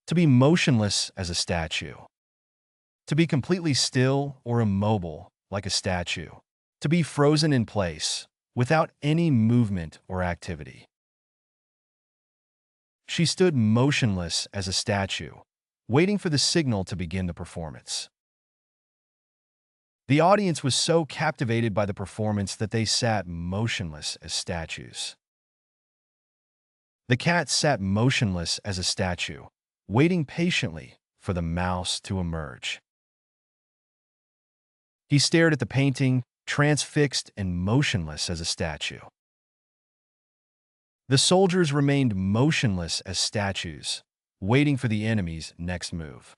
To be motionless as a statue. To be completely still or immobile like a statue. To be frozen in place without any movement or activity. She stood motionless as a statue, waiting for the signal to begin the performance. The audience was so captivated by the performance that they sat motionless as statues. The cat sat motionless as a statue, waiting patiently for the mouse to emerge. He stared at the painting, transfixed and motionless as a statue. The soldiers remained motionless as statues, waiting for the enemy's next move.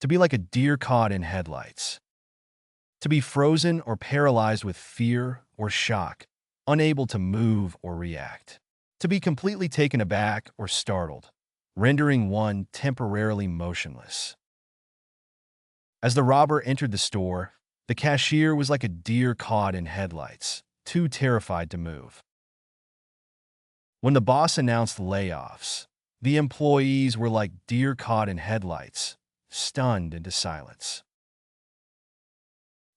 To be like a deer caught in headlights. To be frozen or paralyzed with fear or shock, unable to move or react. To be completely taken aback or startled, rendering one temporarily motionless. As the robber entered the store, the cashier was like a deer caught in headlights, too terrified to move. When the boss announced layoffs, the employees were like deer caught in headlights, stunned into silence.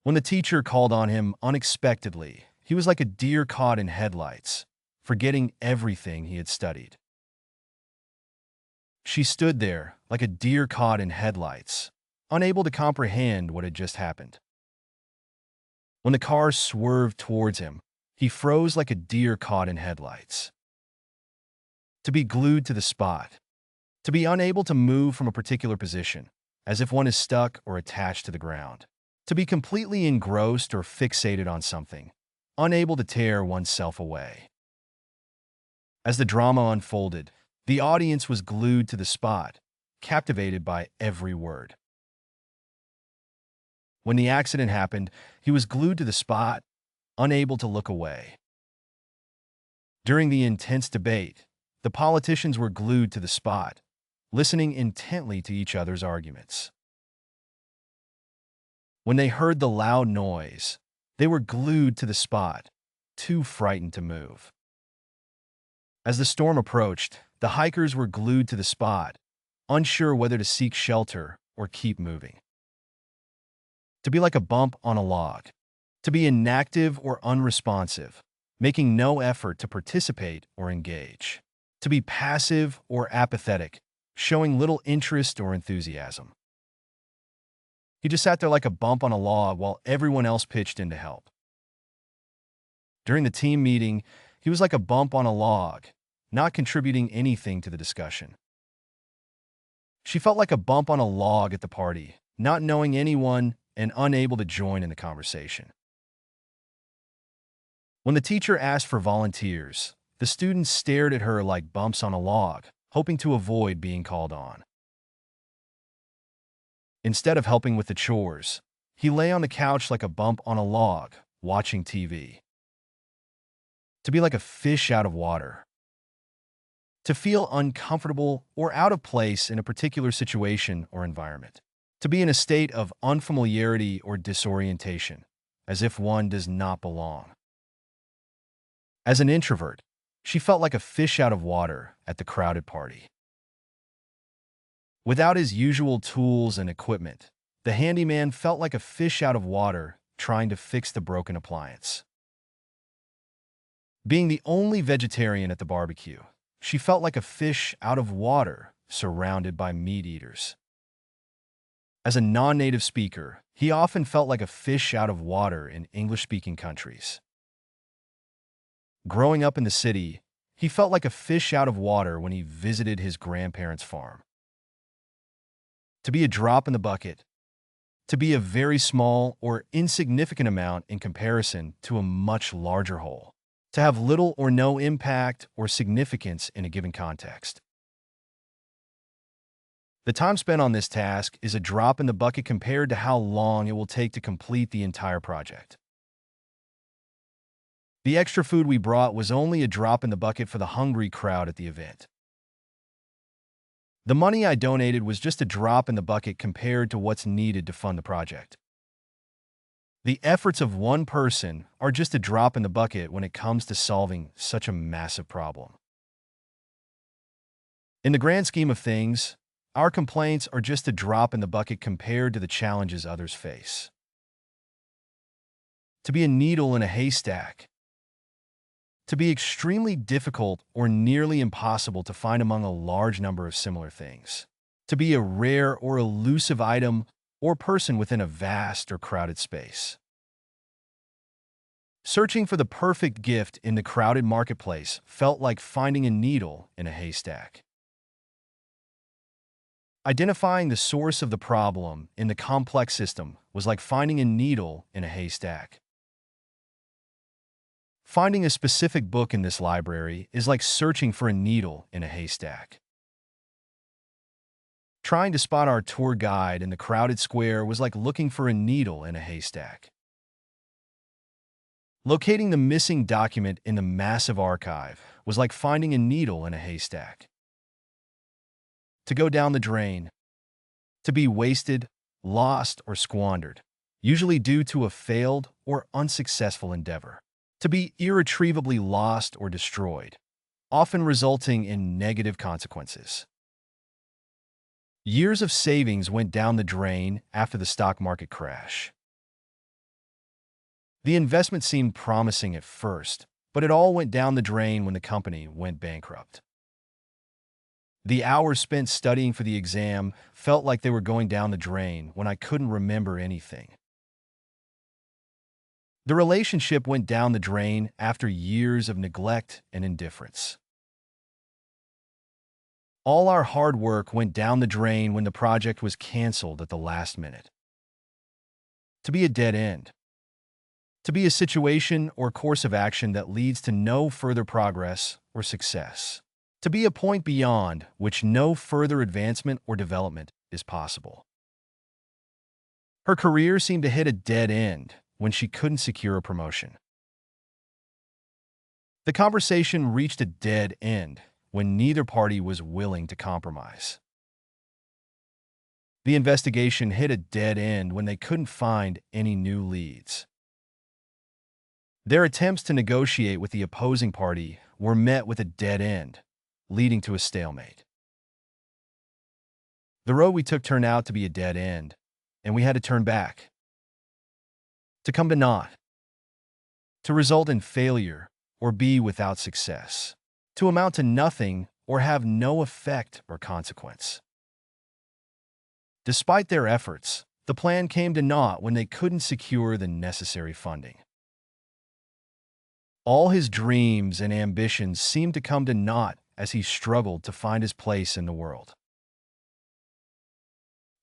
When the teacher called on him unexpectedly, he was like a deer caught in headlights, forgetting everything he had studied. She stood there like a deer caught in headlights, unable to comprehend what had just happened. When the car swerved towards him, he froze like a deer caught in headlights. To be glued to the spot. To be unable to move from a particular position, as if one is stuck or attached to the ground. To be completely engrossed or fixated on something, unable to tear oneself away. As the drama unfolded, the audience was glued to the spot, captivated by every word. When the accident happened, he was glued to the spot, unable to look away. During the intense debate, the politicians were glued to the spot, listening intently to each other's arguments. When they heard the loud noise, they were glued to the spot, too frightened to move. As the storm approached, the hikers were glued to the spot, unsure whether to seek shelter or keep moving. To be like a bump on a log. To be inactive or unresponsive, making no effort to participate or engage. To be passive or apathetic, showing little interest or enthusiasm. He just sat there like a bump on a log while everyone else pitched in to help. During the team meeting, he was like a bump on a log, not contributing anything to the discussion. She felt like a bump on a log at the party, not knowing anyone and unable to join in the conversation. When the teacher asked for volunteers, the students stared at her like bumps on a log, hoping to avoid being called on. Instead of helping with the chores, he lay on the couch like a bump on a log, watching TV. To be like a fish out of water. To feel uncomfortable or out of place in a particular situation or environment. To be in a state of unfamiliarity or disorientation, as if one does not belong. As an introvert, she felt like a fish out of water at the crowded party. Without his usual tools and equipment, the handyman felt like a fish out of water trying to fix the broken appliance. Being the only vegetarian at the barbecue, she felt like a fish out of water surrounded by meat eaters. As a non-native speaker, he often felt like a fish out of water in English-speaking countries. Growing up in the city, he felt like a fish out of water when he visited his grandparents' farm. To be a drop in the bucket. To be a very small or insignificant amount in comparison to a much larger whole. To have little or no impact or significance in a given context. The time spent on this task is a drop in the bucket compared to how long it will take to complete the entire project. The extra food we brought was only a drop in the bucket for the hungry crowd at the event. The money I donated was just a drop in the bucket compared to what's needed to fund the project. The efforts of one person are just a drop in the bucket when it comes to solving such a massive problem. In the grand scheme of things, our complaints are just a drop in the bucket compared to the challenges others face. To be a needle in a haystack. To be extremely difficult or nearly impossible to find among a large number of similar things. To be a rare or elusive item or person within a vast or crowded space. Searching for the perfect gift in the crowded marketplace felt like finding a needle in a haystack. Identifying the source of the problem in the complex system was like finding a needle in a haystack. Finding a specific book in this library is like searching for a needle in a haystack. Trying to spot our tour guide in the crowded square was like looking for a needle in a haystack. Locating the missing document in the massive archive was like finding a needle in a haystack. To go down the drain. To be wasted, lost, or squandered, usually due to a failed or unsuccessful endeavor. To be irretrievably lost or destroyed, often resulting in negative consequences. Years of savings went down the drain after the stock market crash. The investment seemed promising at first, but it all went down the drain when the company went bankrupt. The hours spent studying for the exam felt like they were going down the drain when I couldn't remember anything. The relationship went down the drain after years of neglect and indifference. All our hard work went down the drain when the project was canceled at the last minute. To be a dead end. To be a situation or course of action that leads to no further progress or success. To be a point beyond which no further advancement or development is possible. Her career seemed to hit a dead end when she couldn't secure a promotion. The conversation reached a dead end when neither party was willing to compromise. The investigation hit a dead end when they couldn't find any new leads. Their attempts to negotiate with the opposing party were met with a dead end, leading to a stalemate. The road we took turned out to be a dead end, and we had to turn back. To come to naught. To result in failure or be without success. To amount to nothing or have no effect or consequence. Despite their efforts, the plan came to naught when they couldn't secure the necessary funding. All his dreams and ambitions seemed to come to naught as he struggled to find his place in the world.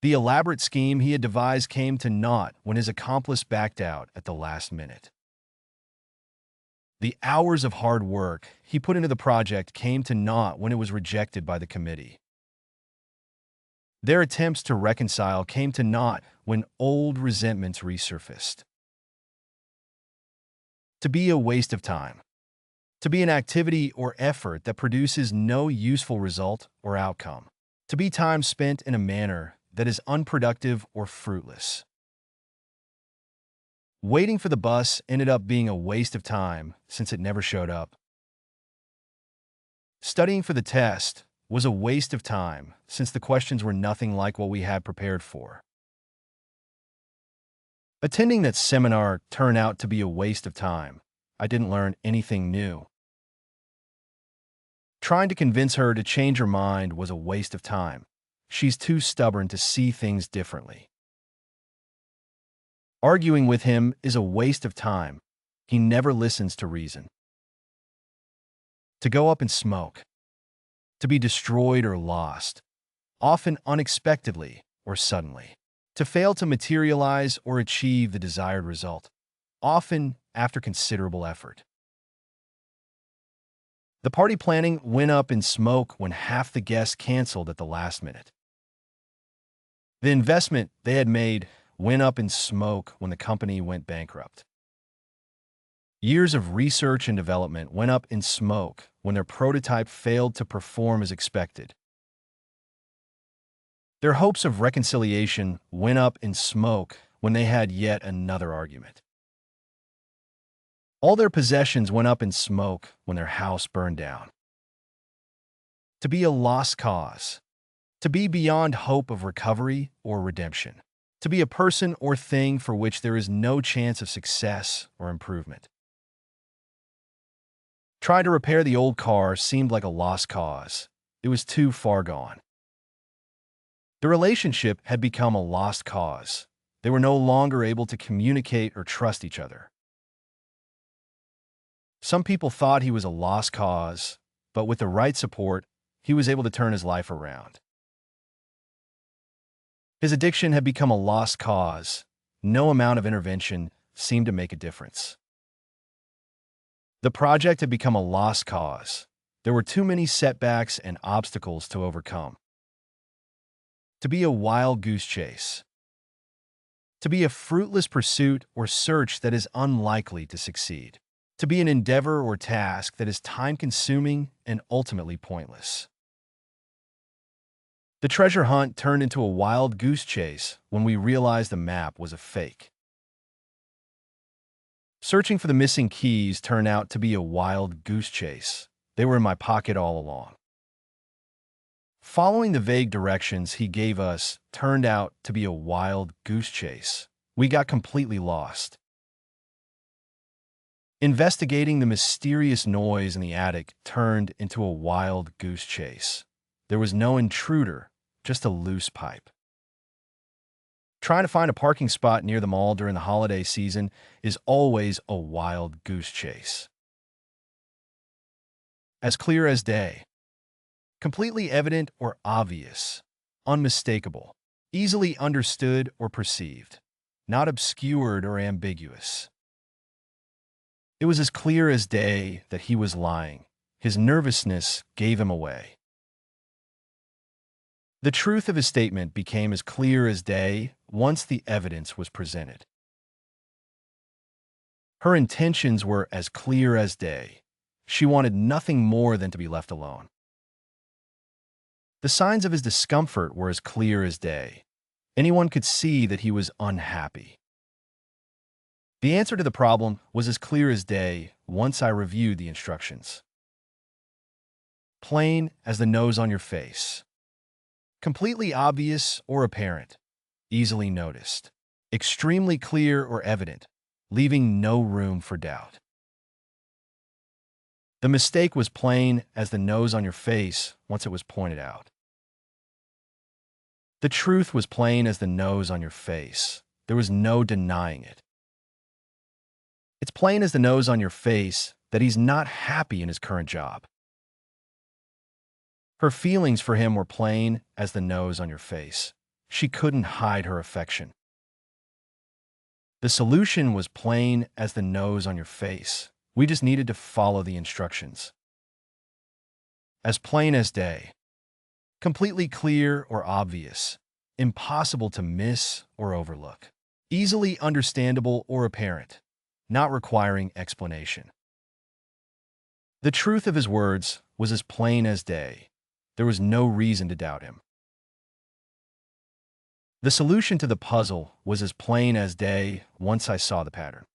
The elaborate scheme he had devised came to naught when his accomplice backed out at the last minute. The hours of hard work he put into the project came to naught when it was rejected by the committee. Their attempts to reconcile came to naught when old resentments resurfaced. To be a waste of time. To be an activity or effort that produces no useful result or outcome. To be time spent in a manner that is unproductive or fruitless. Waiting for the bus ended up being a waste of time since it never showed up. Studying for the test was a waste of time since the questions were nothing like what we had prepared for. Attending that seminar turned out to be a waste of time. I didn't learn anything new. Trying to convince her to change her mind was a waste of time. She's too stubborn to see things differently. Arguing with him is a waste of time. He never listens to reason. To go up in smoke. To be destroyed or lost, often unexpectedly or suddenly. To fail to materialize or achieve the desired result, often after considerable effort. The party planning went up in smoke when half the guests canceled at the last minute. The investment they had made went up in smoke when the company went bankrupt. Years of research and development went up in smoke when their prototype failed to perform as expected. Their hopes of reconciliation went up in smoke when they had yet another argument. All their possessions went up in smoke when their house burned down. To be a lost cause. To be beyond hope of recovery or redemption. To be a person or thing for which there is no chance of success or improvement. Trying to repair the old car seemed like a lost cause. It was too far gone. The relationship had become a lost cause. They were no longer able to communicate or trust each other. Some people thought he was a lost cause, but with the right support, he was able to turn his life around. His addiction had become a lost cause. No amount of intervention seemed to make a difference. The project had become a lost cause. There were too many setbacks and obstacles to overcome. To be a wild goose chase. To be a fruitless pursuit or search that is unlikely to succeed. To be an endeavor or task that is time-consuming and ultimately pointless. The treasure hunt turned into a wild goose chase when we realized the map was a fake. Searching for the missing keys turned out to be a wild goose chase. They were in my pocket all along. Following the vague directions he gave us turned out to be a wild goose chase. We got completely lost. Investigating the mysterious noise in the attic turned into a wild goose chase. There was no intruder, just a loose pipe. Trying to find a parking spot near the mall during the holiday season is always a wild goose chase. As clear as day. Completely evident or obvious. Unmistakable. Easily understood or perceived. Not obscured or ambiguous. It was as clear as day that he was lying. His nervousness gave him away. The truth of his statement became as clear as day once the evidence was presented. Her intentions were as clear as day. She wanted nothing more than to be left alone. The signs of his discomfort were as clear as day. Anyone could see that he was unhappy. The answer to the problem was as clear as day once I reviewed the instructions. Plain as the nose on your face. Completely obvious or apparent. Easily noticed. Extremely clear or evident, leaving no room for doubt. The mistake was plain as the nose on your face once it was pointed out. The truth was plain as the nose on your face. There was no denying it. It's plain as the nose on your face that he's not happy in his current job. Her feelings for him were plain as the nose on your face. She couldn't hide her affection. The solution was plain as the nose on your face. We just needed to follow the instructions. As plain as day. Completely clear or obvious. Impossible to miss or overlook. Easily understandable or apparent. Not requiring explanation. The truth of his words was as plain as day. There was no reason to doubt him. The solution to the puzzle was as plain as day once I saw the pattern.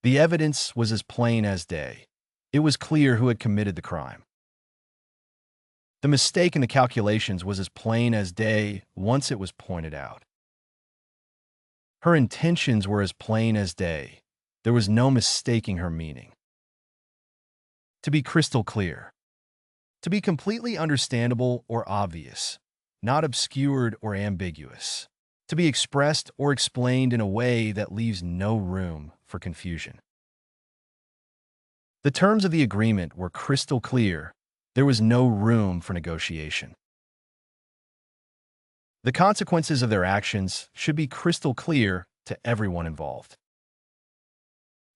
The evidence was as plain as day. It was clear who had committed the crime. The mistake in the calculations was as plain as day once it was pointed out. Her intentions were as plain as day. There was no mistaking her meaning. To be crystal clear. To be completely understandable or obvious, not obscured or ambiguous. To be expressed or explained in a way that leaves no room for confusion. The terms of the agreement were crystal clear. There was no room for negotiation. The consequences of their actions should be crystal clear to everyone involved.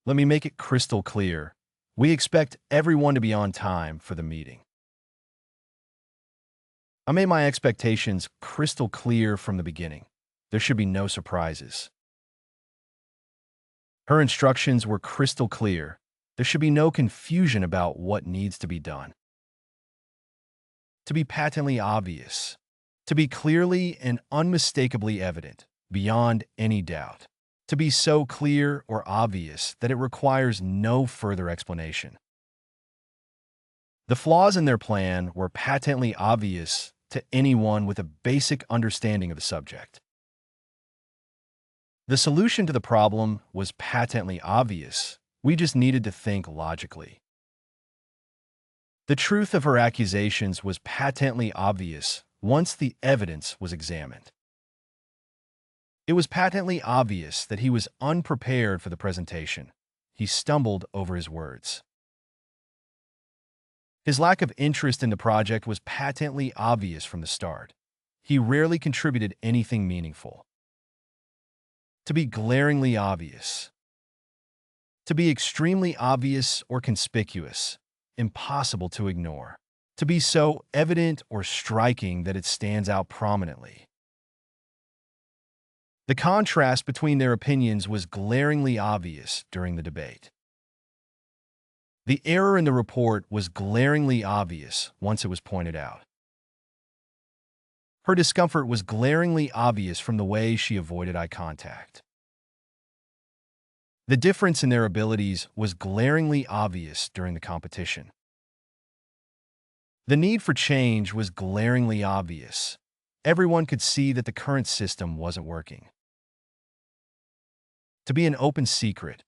Let me make it crystal clear. We expect everyone to be on time for the meeting. I made my expectations crystal clear from the beginning. There should be no surprises. Her instructions were crystal clear. There should be no confusion about what needs to be done. To be patently obvious. To be clearly and unmistakably evident, beyond any doubt. To be so clear or obvious that it requires no further explanation. The flaws in their plan were patently obvious to anyone with a basic understanding of the subject. The solution to the problem was patently obvious. We just needed to think logically. The truth of her accusations was patently obvious once the evidence was examined. It was patently obvious that he was unprepared for the presentation. He stumbled over his words. His lack of interest in the project was patently obvious from the start. He rarely contributed anything meaningful. To be glaringly obvious. To be extremely obvious or conspicuous. Impossible to ignore. To be so evident or striking that it stands out prominently. The contrast between their opinions was glaringly obvious during the debate. The error in the report was glaringly obvious once it was pointed out. Her discomfort was glaringly obvious from the way she avoided eye contact. The difference in their abilities was glaringly obvious during the competition. The need for change was glaringly obvious. Everyone could see that the current system wasn't working. To be an open secret.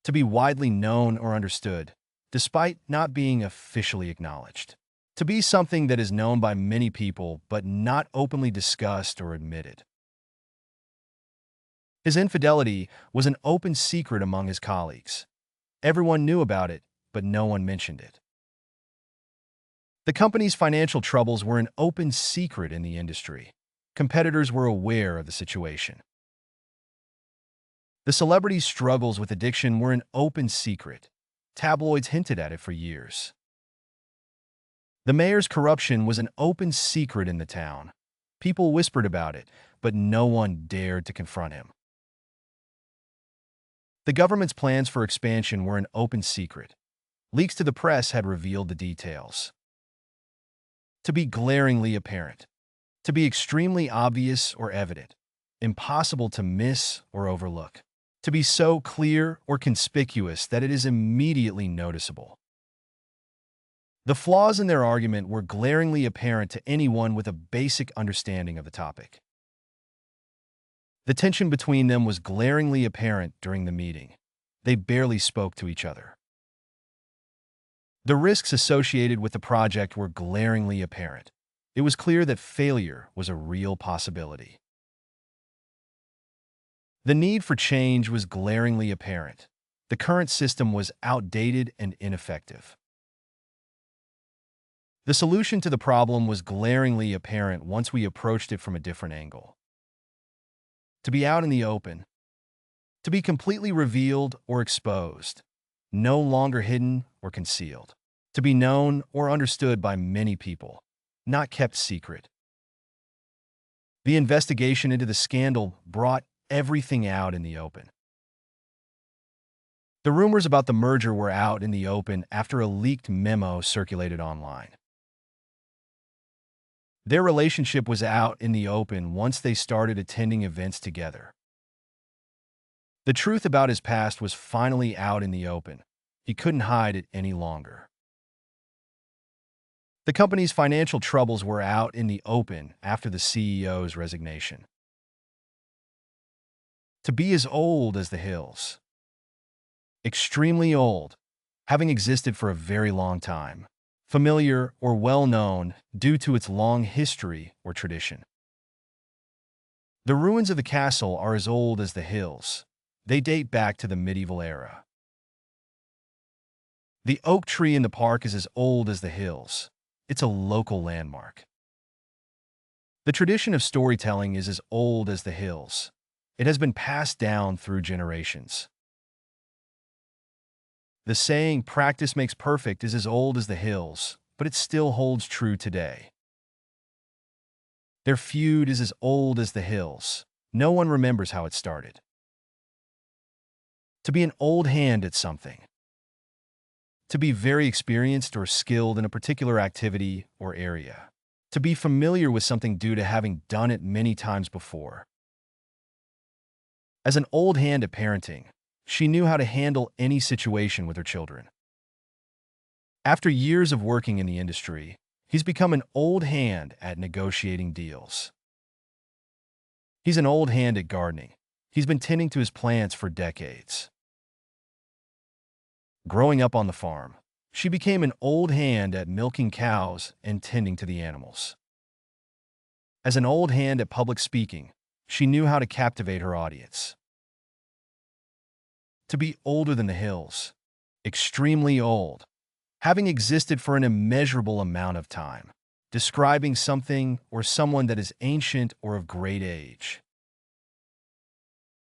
To be widely known or understood, despite not being officially acknowledged. To be something that is known by many people but not openly discussed or admitted. His infidelity was an open secret among his colleagues. Everyone knew about it, but no one mentioned it. The company's financial troubles were an open secret in the industry. Competitors were aware of the situation. The celebrity's struggles with addiction were an open secret. Tabloids hinted at it for years. The mayor's corruption was an open secret in the town. People whispered about it, but no one dared to confront him. The government's plans for expansion were an open secret. Leaks to the press had revealed the details. To be glaringly apparent. To be extremely obvious or evident. Impossible to miss or overlook. To be so clear or conspicuous that it is immediately noticeable. The flaws in their argument were glaringly apparent to anyone with a basic understanding of the topic. The tension between them was glaringly apparent during the meeting. They barely spoke to each other. The risks associated with the project were glaringly apparent. It was clear that failure was a real possibility. The need for change was glaringly apparent. The current system was outdated and ineffective. The solution to the problem was glaringly apparent once we approached it from a different angle. To be out in the open. To be completely revealed or exposed. No longer hidden or concealed. To be known or understood by many people. Not kept secret. The investigation into the scandal brought everything out in the open. The rumors about the merger were out in the open after a leaked memo circulated online. Their relationship was out in the open once they started attending events together. The truth about his past was finally out in the open. He couldn't hide it any longer. The company's financial troubles were out in the open after the CEO's resignation. To be as old as the hills. Extremely old, having existed for a very long time. Familiar or well-known due to its long history or tradition. The ruins of the castle are as old as the hills. They date back to the medieval era. The oak tree in the park is as old as the hills. It's a local landmark. The tradition of storytelling is as old as the hills. It has been passed down through generations. The saying, "Practice makes perfect," is as old as the hills, but it still holds true today. Their feud is as old as the hills. No one remembers how it started. To be an old hand at something. To be very experienced or skilled in a particular activity or area. To be familiar with something due to having done it many times before. As an old hand at parenting, she knew how to handle any situation with her children. After years of working in the industry, he's become an old hand at negotiating deals. He's an old hand at gardening. He's been tending to his plants for decades. Growing up on the farm, she became an old hand at milking cows and tending to the animals. As an old hand at public speaking, she knew how to captivate her audience. To be older than the hills, extremely old, having existed for an immeasurable amount of time, describing something or someone that is ancient or of great age.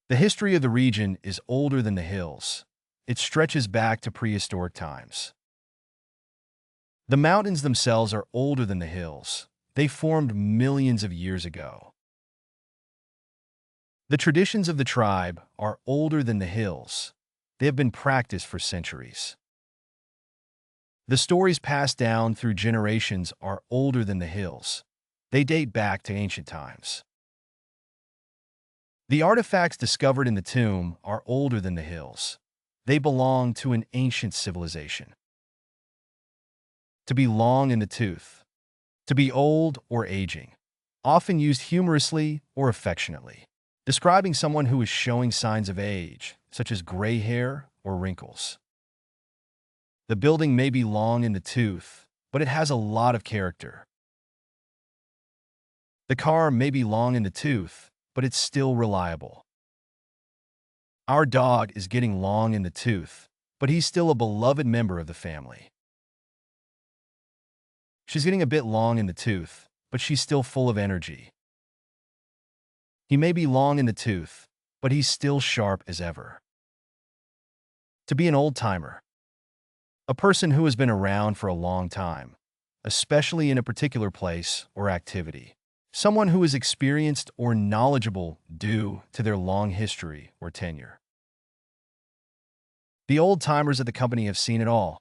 The history of the region is older than the hills. It stretches back to prehistoric times. The mountains themselves are older than the hills. They formed millions of years ago. The traditions of the tribe are older than the hills. They have been practiced for centuries. The stories passed down through generations are older than the hills. They date back to ancient times. The artifacts discovered in the tomb are older than the hills. They belong to an ancient civilization. To be long in the tooth. To be old or aging, often used humorously or affectionately, describing someone who is showing signs of age, such as gray hair or wrinkles. The building may be long in the tooth, but it has a lot of character. The car may be long in the tooth, but it's still reliable. Our dog is getting long in the tooth, but he's still a beloved member of the family. She's getting a bit long in the tooth, but she's still full of energy. He may be long in the tooth, but he's still sharp as ever. To be an old-timer. A person who has been around for a long time, especially in a particular place or activity. Someone who is experienced or knowledgeable due to their long history or tenure. The old-timers at the company have seen it all.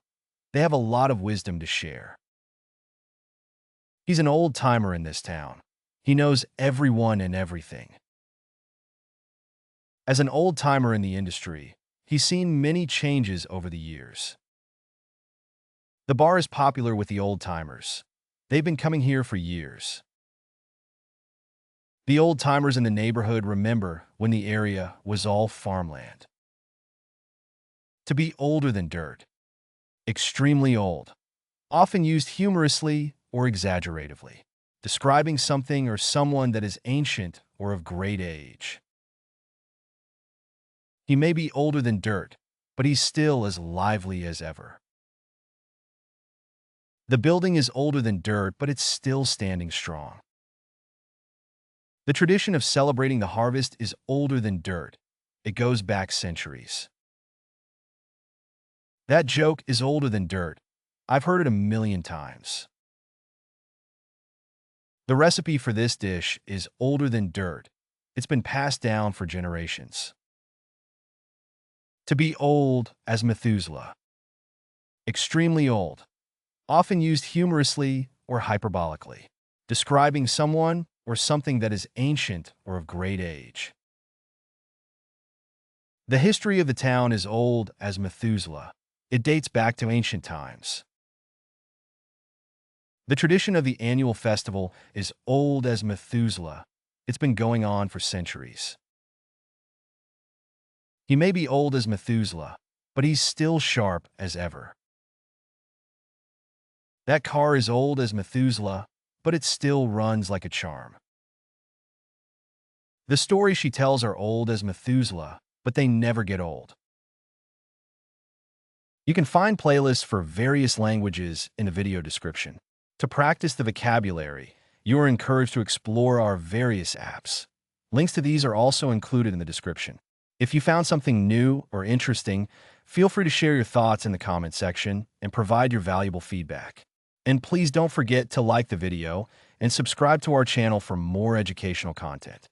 They have a lot of wisdom to share. He's an old-timer in this town. He knows everyone and everything. As an old-timer in the industry, he's seen many changes over the years. The bar is popular with the old-timers. They've been coming here for years. The old-timers in the neighborhood remember when the area was all farmland. To be older than dirt. Extremely old. Often used humorously or exaggeratively, describing something or someone that is ancient or of great age. He may be older than dirt, but he's still as lively as ever. The building is older than dirt, but it's still standing strong. The tradition of celebrating the harvest is older than dirt. It goes back centuries. That joke is older than dirt. I've heard it a million times. The recipe for this dish is older than dirt. It's been passed down for generations. To be old as Methuselah. Extremely old. Often used humorously or hyperbolically, describing someone or something that is ancient or of great age. The history of the town is old as Methuselah. It dates back to ancient times. The tradition of the annual festival is old as Methuselah. It's been going on for centuries. He may be old as Methuselah, but he's still sharp as ever. That car is old as Methuselah, but it still runs like a charm. The stories she tells are old as Methuselah, but they never get old. You can find playlists for various languages in the video description. To practice the vocabulary, you are encouraged to explore our various apps. Links to these are also included in the description. If you found something new or interesting, feel free to share your thoughts in the comment section and provide your valuable feedback. And please don't forget to like the video and subscribe to our channel for more educational content.